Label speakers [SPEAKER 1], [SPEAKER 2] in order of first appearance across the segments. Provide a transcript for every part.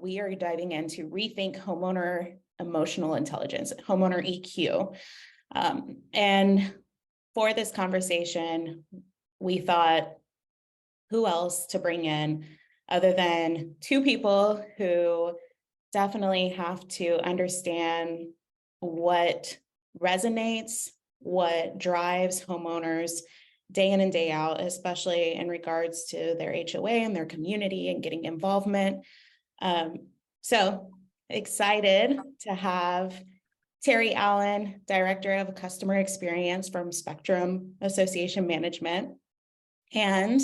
[SPEAKER 1] we are diving into Rethink Homeowner Emotional Intelligence, Homeowner EQ. And for this conversation, we thought, who else to bring in other than two people who definitely have to understand what resonates, what drives homeowners day in and day out, especially in regards to their HOA and their community and getting involvement. So excited to have Terri Allen, Director of Customer Experience from Spectrum Association Management, and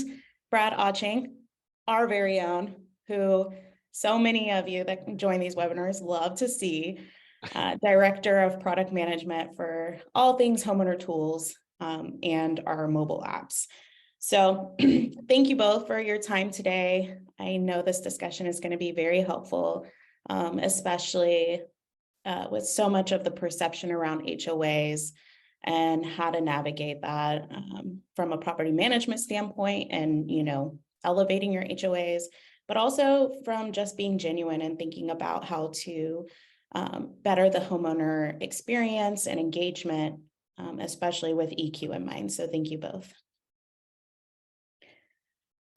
[SPEAKER 1] Brad Auching, our very own, who so many of you that join these webinars love to see, Director of Product Management for all things homeowner tools and our mobile apps. So thank you both for your time today. I know this discussion is going to be very helpful, especially with so much of the perception around HOAs and how to navigate that from a property management standpoint and, elevating your HOAs, but also from just being genuine and thinking about how to better the homeowner experience and engagement, especially with EQ in mind. So thank you both.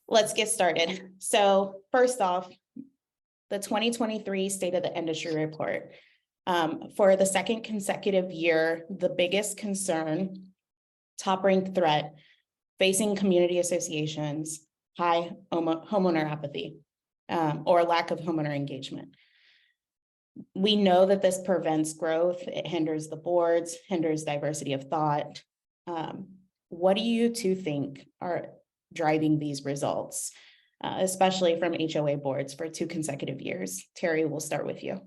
[SPEAKER 1] Let's get started. So first off, the 2023 State of the Industry Report. For the second consecutive year, the biggest concern, top-ranked threat facing community associations, high homeowner apathy, or lack of homeowner engagement. We know that this prevents growth, it hinders the boards, hinders diversity of thought. What do you two think are driving these results, especially from HOA boards for 2 consecutive years? Terri, we'll start with you.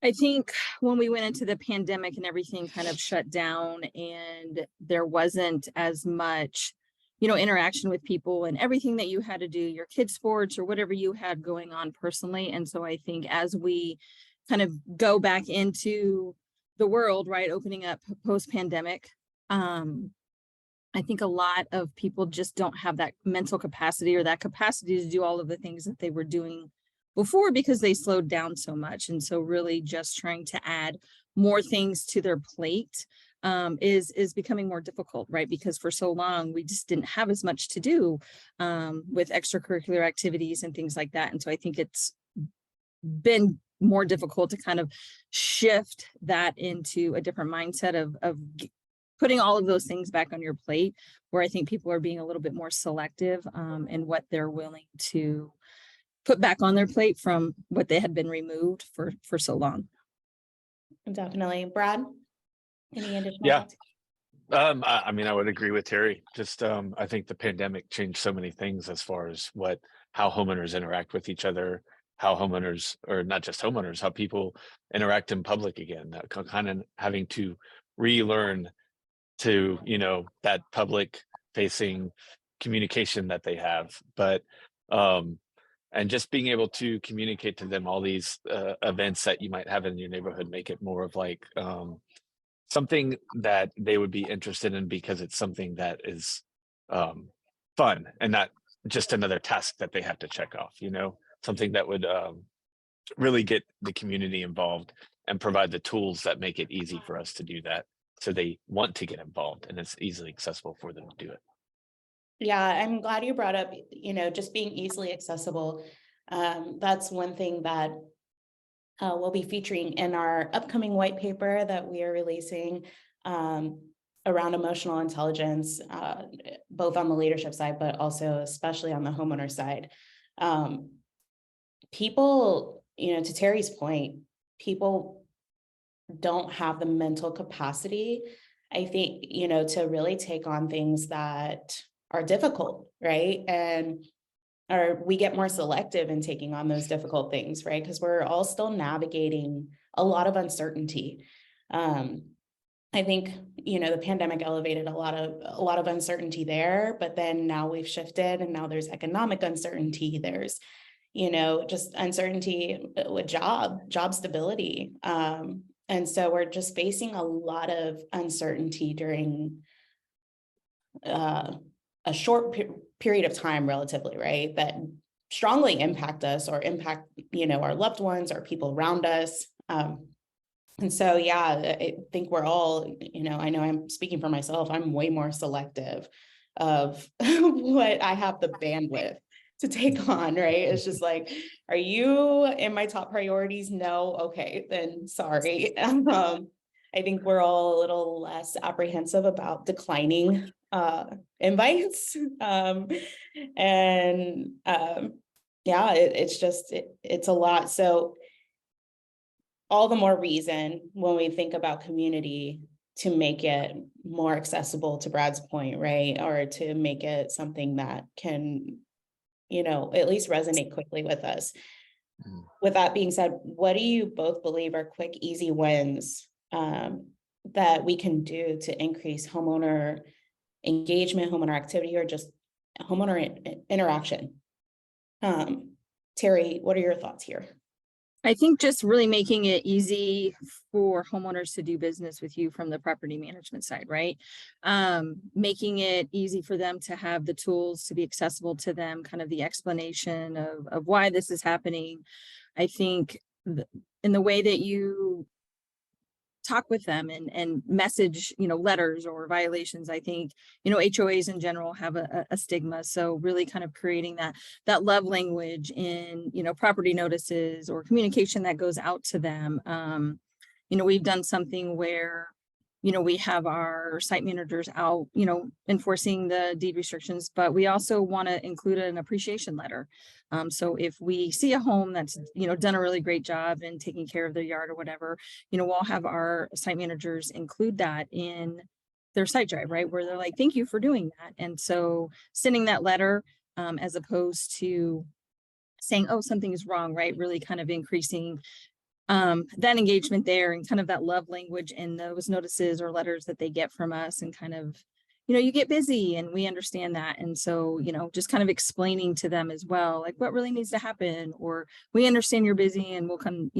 [SPEAKER 2] I think when we went into the pandemic and everything kind of shut down and there wasn't as much, interaction with people and everything that you had to do, your kids' sports or whatever you had going on personally. And so I think as we kind of go back into the world, right, opening up post-pandemic, I think a lot of people just don't have that mental capacity or that capacity to do all of the things that they were doing before because they slowed down so much. And so really just trying to add more things to their plate is becoming more difficult, right? Because for so long, we just didn't have as much to do with extracurricular activities and things like that. And so I think it's been more difficult to kind of shift that into a different mindset of putting all of those things back on your plate, where I think people are being a little bit more selective in what they're willing to put back on their plate from what they had been removed for so long.
[SPEAKER 1] Definitely. Brad, any additional?
[SPEAKER 3] Yeah. I would agree with Terri. Just I think the pandemic changed so many things as far as how homeowners interact with each other, how homeowners, or not just homeowners, how people interact in public again, kind of having to relearn to, that public facing communication that they have. But and just being able to communicate to them all these events that you might have in your neighborhood, make it more of like something that they would be interested in because it's something that is fun and not just another task that they have to check off, something that would really get the community involved and provide the tools that make it easy for us to do that. So they want to get involved and it's easily accessible for them to do it.
[SPEAKER 1] Yeah, I'm glad you brought up, just being easily accessible. That's one thing that we'll be featuring in our upcoming white paper that we are releasing around emotional intelligence, both on the leadership side, but also especially on the homeowner side. People, to Terri's point, people don't have the mental capacity, I think, to really take on things that are difficult, right? Or we get more selective in taking on those difficult things, right? Because we're all still navigating a lot of uncertainty. I think, the pandemic elevated a lot of uncertainty there, but then now we've shifted and now there's economic uncertainty. There's, just uncertainty with job stability. And so we're just facing a lot of uncertainty during a short period of time, relatively, right? That strongly impact us or impact, our loved ones or people around us. And so, yeah, I think we're all, I know I'm speaking for myself, I'm way more selective of what I have the bandwidth to take on, right? It's just like, are you in my top priorities? No. Okay, then sorry. I think we're all a little less apprehensive about declining invites. Yeah, it's a lot. So all the more reason when we think about community to make it more accessible, to Brad's point, right? Or to make it something that can, at least resonate quickly with us. With that being said, what do you both believe are quick, easy wins that we can do to increase homeowner engagement, homeowner activity, or just homeowner interaction? Terri, what are your thoughts here?
[SPEAKER 2] I think just really making it easy for homeowners to do business with you from the property management side, right? Making it easy for them to have the tools to be accessible to them, kind of the explanation of why this is happening. I think in the way that you talk with them and message, letters or violations, I think, HOAs in general have a stigma. So really kind of creating that love language in, property notices or communication that goes out to them. We've done something where, we have our site managers out, enforcing the deed restrictions, but we also want to include an appreciation letter. So if we see a home that's, done a really great job in taking care of their yard or whatever, we'll have our site managers include that in their site drive, right? Where they're like, thank you for doing that. And so sending that letter, as opposed to saying, oh, something is wrong, right? Really kind of increasing that engagement there and kind of that love language in those notices or letters that they get from us, and kind of, you get busy and we understand that. And so, just kind of explaining to them as well, like what really needs to happen, or we understand you're busy and we'll come,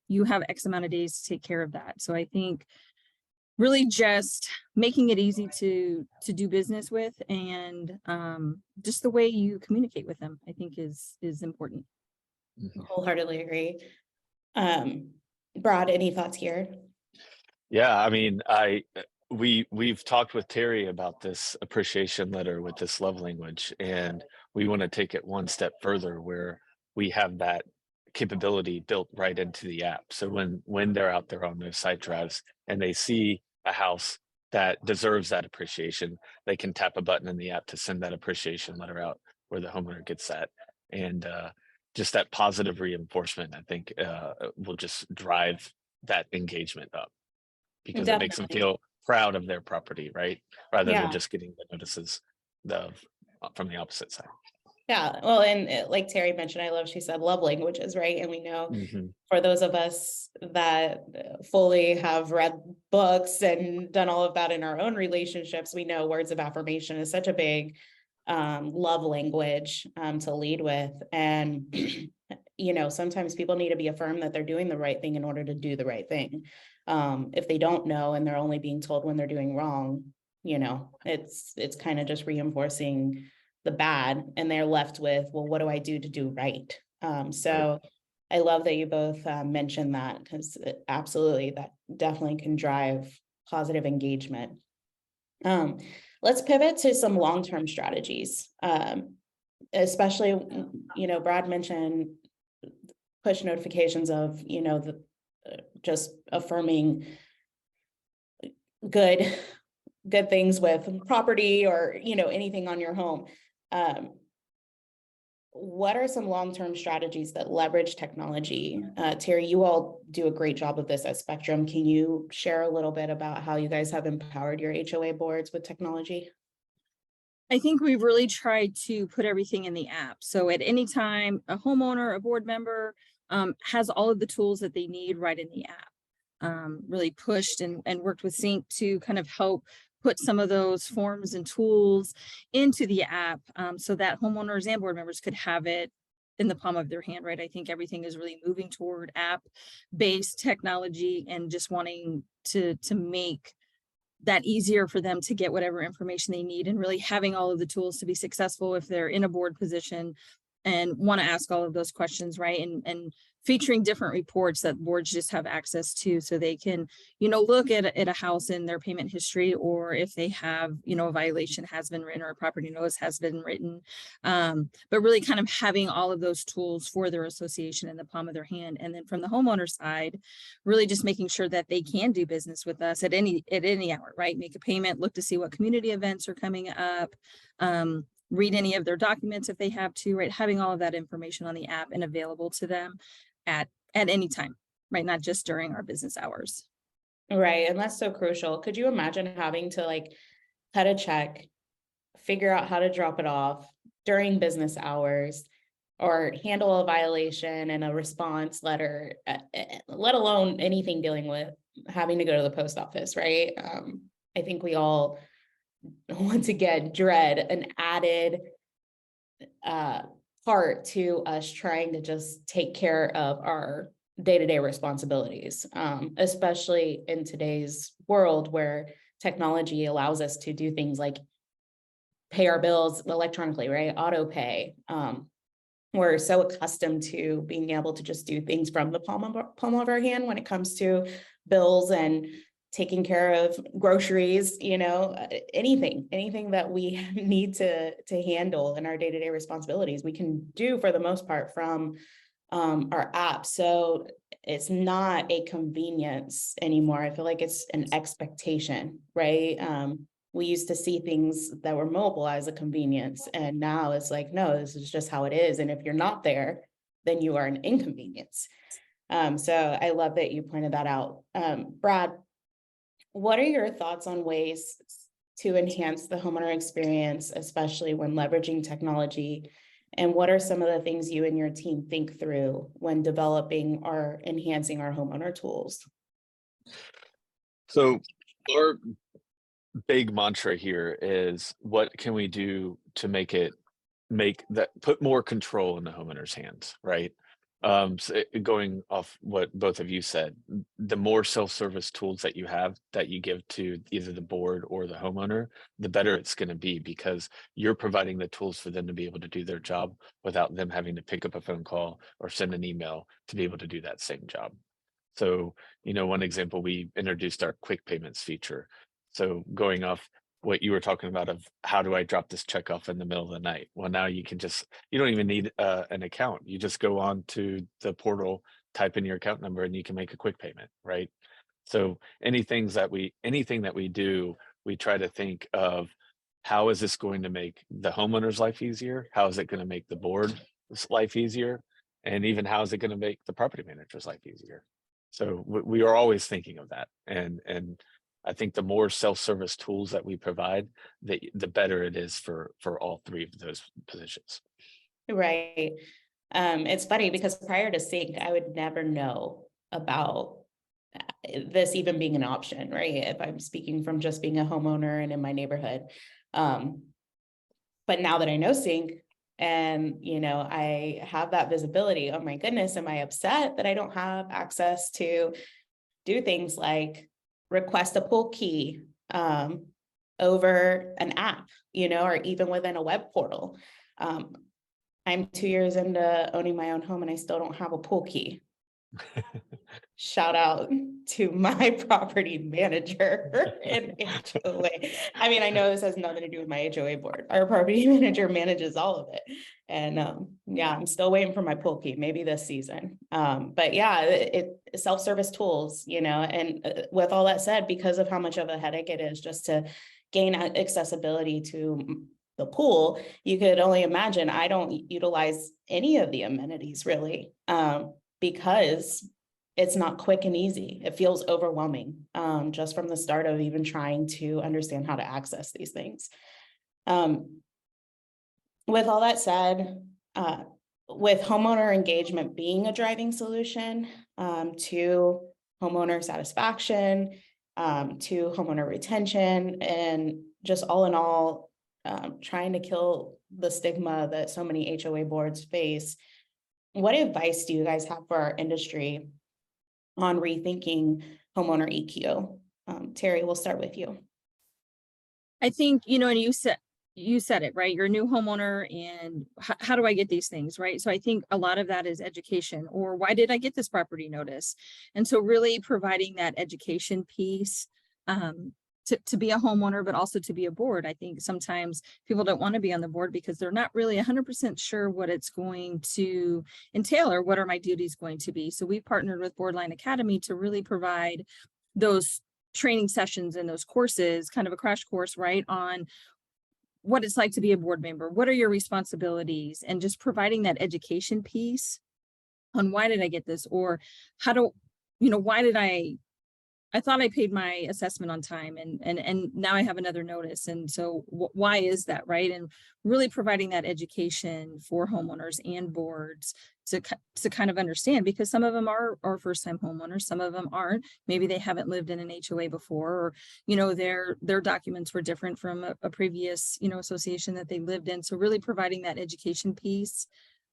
[SPEAKER 2] you have X amount of days to take care of that. So I think really just making it easy to do business with, and just the way you communicate with them, I think is important.
[SPEAKER 1] Wholeheartedly agree. Brad, any thoughts here?
[SPEAKER 3] Yeah, I mean, we've talked with Terri about this appreciation letter with this love language, and we want to take it one step further where we have that capability built right into the app. So when they're out there on those site drives and they see a house that deserves that appreciation, they can tap a button in the app to send that appreciation letter out where the homeowner gets that. And just that positive reinforcement, I think, will just drive that engagement up, because it makes them feel proud of their property, right? Rather than just getting the notices from the opposite side.
[SPEAKER 1] Yeah, well, and like Terri mentioned, she said love languages, right? And we know for those of us that fully have read books and done all of that in our own relationships, we know words of affirmation is such a big love language to lead with. And, sometimes people need to be affirmed that they're doing the right thing in order to do the right thing. If they don't know and they're only being told when they're doing wrong, it's kind of just reinforcing the bad, and they're left with, well, what do I do to do right? So I love that you both mentioned that, because absolutely, that definitely can drive positive engagement. Let's pivot to some long-term strategies, especially, Brad mentioned push notifications of, just affirming good things with property or, anything on your home. What are some long-term strategies that leverage technology? Terri, you all do a great job of this at Spectrum. Can you share a little bit about how you guys have empowered your HOA boards with technology?
[SPEAKER 2] I think we've really tried to put everything in the app. So at any time, a homeowner, a board member has all of the tools that they need right in the app. Really pushed and worked with CINC to kind of help put some of those forms and tools into the app, so that homeowners and board members could have it in the palm of their hand, right? I think everything is really moving toward app-based technology, and just wanting to make that easier for them to get whatever information they need, and really having all of the tools to be successful if they're in a board position, and want to ask all of those questions, right? And featuring different reports that boards just have access to, so they can, look at a house in their payment history, or if they have, a violation has been written or a property notice has been written. But really kind of having all of those tools for their association in the palm of their hand. And then from the homeowner side, really just making sure that they can do business with us at any hour, right? Make a payment, look to see what community events are coming up, read any of their documents if they have to, right? Having all of that information on the app and available to them at any time, right? Not just during our business hours.
[SPEAKER 1] Right. And that's so crucial. Could you imagine having to like cut a check, figure out how to drop it off during business hours, or handle a violation and a response letter, let alone anything dealing with having to go to the post office, right? I think we all, once again, dread an added part to us trying to just take care of our day-to-day responsibilities, especially in today's world where technology allows us to do things like pay our bills electronically, right? Auto pay. We're so accustomed to being able to just do things from the palm of our hand when it comes to bills and taking care of groceries, anything that we need to handle in our day-to-day responsibilities, we can do for the most part from our app. So it's not a convenience anymore. I feel like it's an expectation, right? We used to see things that were mobile as a convenience, and now it's like, no, this is just how it is. And if you're not there, then you are an inconvenience. So I love that you pointed that out. Brad, what are your thoughts on ways to enhance the homeowner experience, especially when leveraging technology? And what are some of the things you and your team think through when developing or enhancing our homeowner tools?
[SPEAKER 3] So our big mantra here is, what can we do to put more control in the homeowner's hands, right? So going off what both of you said, the more self-service tools that you give to either the board or the homeowner, the better it's going to be, because you're providing the tools for them to be able to do their job without them having to pick up a phone call or send an email to be able to do that same job. So, one example, we introduced our quick payments feature. So going off what you were talking about of how do I drop this check off in the middle of the night? Well, now you don't even need an account. You just go on to the portal, type in your account number, and you can make a quick payment, right? So anything that we do, we try to think of, how is this going to make the homeowner's life easier? How is it going to make the board's life easier? And even how is it going to make the property manager's life easier? So we are always thinking of that. And I think the more self-service tools that we provide, the better it is for all three of those positions.
[SPEAKER 1] Right. It's funny because prior to CINC, I would never know about this even being an option, right? If I'm speaking from just being a homeowner and in my neighborhood. But now that I know CINC and, I have that visibility, oh my goodness, am I upset that I don't have access to do things like request a pull key over an app, or even within a web portal. I'm 2 years into owning my own home and I still don't have a pull key. Shout out to my property manager and HOA. I mean, I know this has nothing to do with my HOA board. Our property manager manages all of it. And yeah, I'm still waiting for my pull key, maybe this season. But yeah, it self-service tools, and with all that said, because of how much of a headache it is just to gain accessibility to the pool, you could only imagine I don't utilize any of the amenities really, because it's not quick and easy. It feels overwhelming just from the start of even trying to understand how to access these things. With all that said, with homeowner engagement being a driving solution to homeowner satisfaction, to homeowner retention, and just all in all, trying to kill the stigma that so many HOA boards face, what advice do you guys have for our industry on rethinking homeowner EQ? Terri, we'll start with you.
[SPEAKER 2] I think, and you said it, right? You're a new homeowner and how do I get these things, right? So I think a lot of that is education, or why did I get this property notice? And so really providing that education piece, to be a homeowner, but also to be a board. I think sometimes people don't want to be on the board because they're not really 100% sure what it's going to entail or what are my duties going to be. So we partnered with Boardline Academy to really provide those training sessions and those courses, kind of a crash course, right, on what it's like to be a board member, what are your responsibilities, and just providing that education piece on why did I get this, or how do, why did I thought I paid my assessment on time and now I have another notice. And so why is that, right? And really providing that education for homeowners and boards to kind of understand, because some of them are first time homeowners, some of them aren't. Maybe they haven't lived in an HOA before, or, their documents were different from a previous, association that they lived in. So really providing that education piece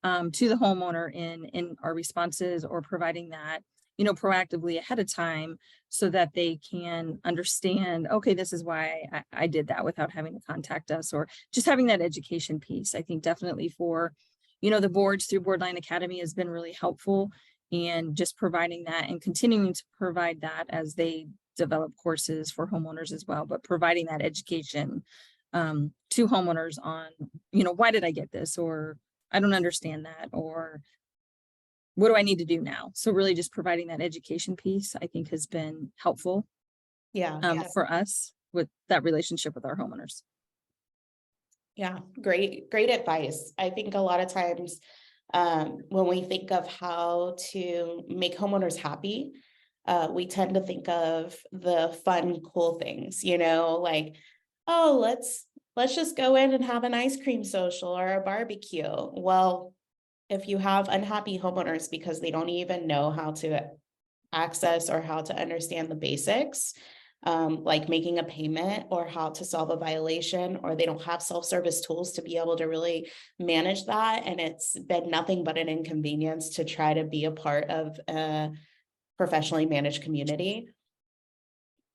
[SPEAKER 2] to the homeowner in our responses, or providing that, proactively ahead of time so that they can understand, okay, this is why I did that without having to contact us, or just having that education piece. I think definitely for, the boards through Boardline Academy has been really helpful, and just providing that and continuing to provide that as they develop courses for homeowners as well, but providing that education to homeowners on, why did I get this? Or I don't understand that, or what do I need to do now? So really just providing that education piece, I think, has been helpful for us with that relationship with our homeowners.
[SPEAKER 1] Yeah, great advice. I think a lot of times when we think of how to make homeowners happy, we tend to think of the fun, cool things, like, oh, let's just go in and have an ice cream social or a barbecue. Well, if you have unhappy homeowners because they don't even know how to access or how to understand the basics, like making a payment or how to solve a violation, or they don't have self-service tools to be able to really manage that, and it's been nothing but an inconvenience to try to be a part of a professionally managed community,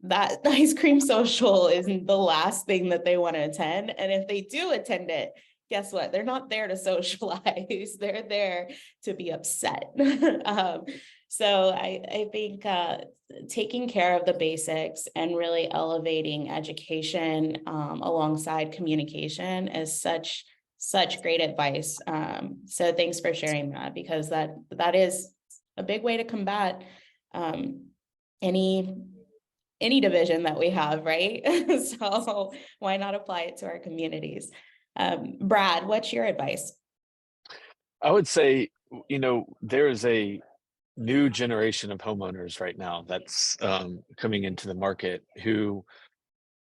[SPEAKER 1] that ice cream social isn't the last thing that they want to attend. And if they do attend it, guess what? They're not there to socialize. They're there to be upset. So I think taking care of the basics and really elevating education alongside communication is such great advice. So thanks for sharing that, because that is a big way to combat any division that we have, right? So why not apply it to our communities? Brad, what's your advice?
[SPEAKER 3] I would say, there is a new generation of homeowners right now that's coming into the market who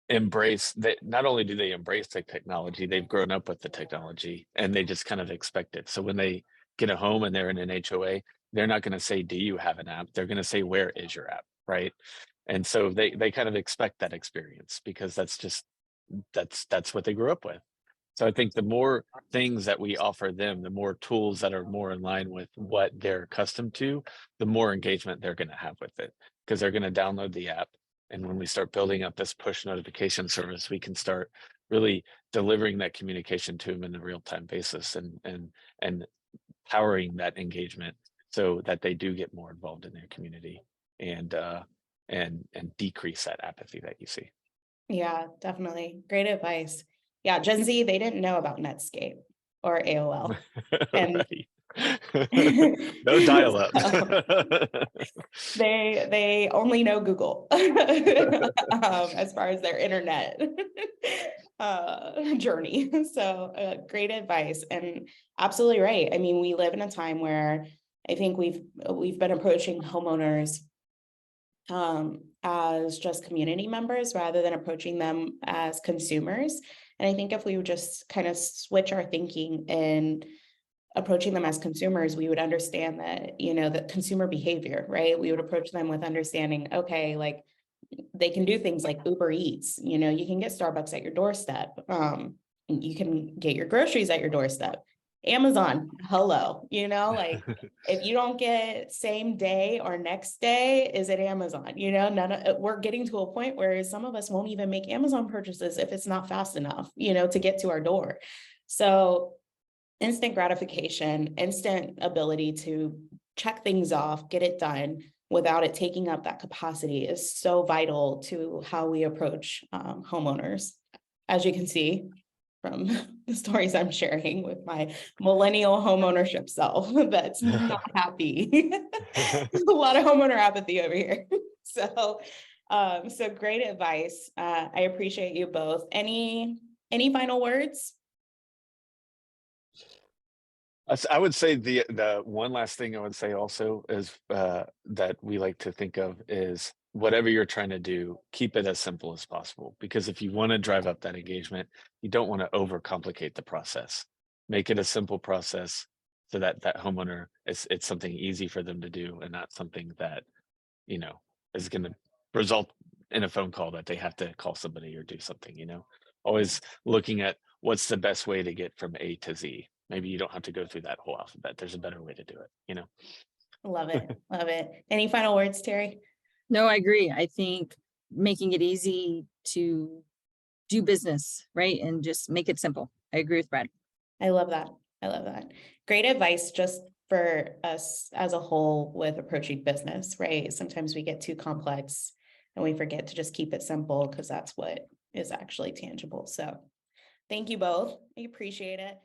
[SPEAKER 3] embrace that. Not only do they embrace the technology, they've grown up with the technology and they just kind of expect it. So when they get a home and they're in an HOA, they're not going to say, do you have an app? They're going to say, where is your app? Right. And so they kind of expect that experience, because that's what they grew up with. So I think the more things that we offer them, the more tools that are more in line with what they're accustomed to, the more engagement they're going to have with it, because they're going to download the app. And when we start building up this push notification service, we can start really delivering that communication to them in a real-time basis, and powering that engagement so that they do get more involved in their community, and decrease that apathy that you see.
[SPEAKER 1] Yeah, definitely. Great advice. Yeah, Gen Z, they didn't know about Netscape or AOL. And
[SPEAKER 3] No dial-up.
[SPEAKER 1] They only know Google as far as their internet journey. So great advice, and absolutely right. I mean, we live in a time where I think we've been approaching homeowners as just community members rather than approaching them as consumers. And I think if we would just kind of switch our thinking and approaching them as consumers, we would understand that, the consumer behavior, right? We would approach them with understanding, okay, like they can do things like Uber Eats, you can get Starbucks at your doorstep. You can get your groceries at your doorstep. Amazon, hello, like if you don't get same day or next day, is it Amazon? We're getting to a point where some of us won't even make Amazon purchases if it's not fast enough, to get to our door. So instant gratification, instant ability to check things off, get it done without it taking up that capacity is so vital to how we approach homeowners. As you can see from the stories I'm sharing with my millennial homeownership self, that's not happy. A lot of homeowner apathy over here. So great advice. I appreciate you both. Any final words?
[SPEAKER 3] I would say the one last thing I would say also is that we like to think of is whatever you're trying to do, keep it as simple as possible. Because if you want to drive up that engagement, you don't want to overcomplicate the process. Make it a simple process so that that homeowner, it's something easy for them to do and not something that, is going to result in a phone call that they have to call somebody or do something, always looking at what's the best way to get from A to Z. Maybe you don't have to go through that whole alphabet. There's a better way to do it,
[SPEAKER 1] Love it. Love it. Any final words, Terri?
[SPEAKER 2] No, I agree. I think making it easy to do business, right? And just make it simple. I agree with Brad.
[SPEAKER 1] I love that. I love that. Great advice just for us as a whole with approaching business, right? Sometimes we get too complex and we forget to just keep it simple because that's what is actually tangible. So thank you both. I appreciate it.